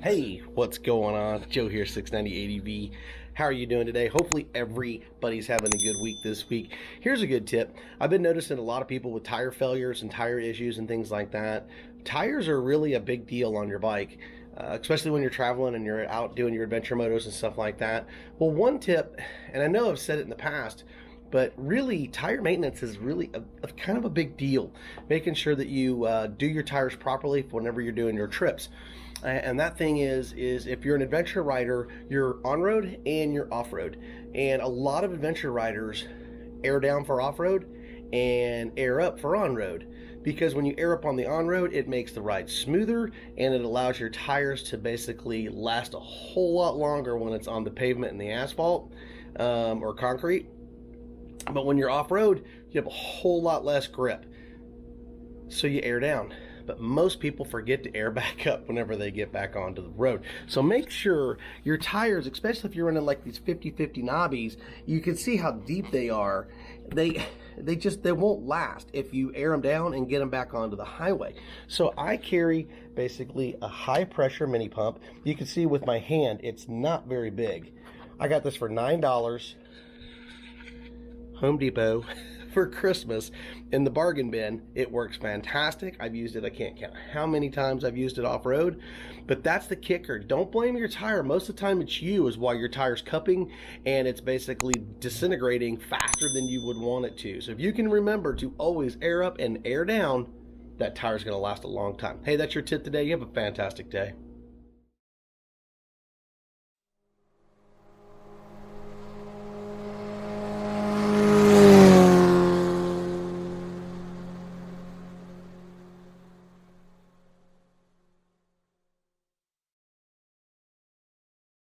Hey, what's going on? Joe here, 690 ADV. How are you doing today? Hopefully everybody's having a good week this week. Here's a good tip. I've been noticing a lot of people with tire failures and tire issues and things like that. Tires are really a big deal on your bike, especially when you're traveling and you're out doing your adventure motos and stuff like that. Well, one tip, and I know I've said it in the past, but really tire maintenance is really a kind of a big deal. Making sure that you do your tires properly whenever you're doing your trips. And that thing is if you're an adventure rider, you're on-road and you're off-road. And a lot of adventure riders air down for off-road and air up for on-road. Because when you air up on the on-road, it makes the ride smoother and it allows your tires to basically last a whole lot longer when it's on the pavement and the asphalt or concrete. But when you're off-road, you have a whole lot less grip. So you air down. But most people forget to air back up whenever they get back onto the road. So make sure your tires, especially if you're running like these 50-50 knobbies, you can see how deep they are. They won't last if you air them down and get them back onto the highway. So I carry basically a high pressure mini pump. You can see with my hand, it's not very big. I got this for $9, Home Depot, for Christmas in the bargain bin. It works fantastic. I've used it, I can't count how many times I've used it off-road, but that's the kicker. Don't blame your tire. Most of the time it's you is why your tire's cupping and it's basically disintegrating faster than you would want it to. So if you can remember to always air up and air down, that tire's going to last a long time. Hey, that's your tip today. You have a fantastic day.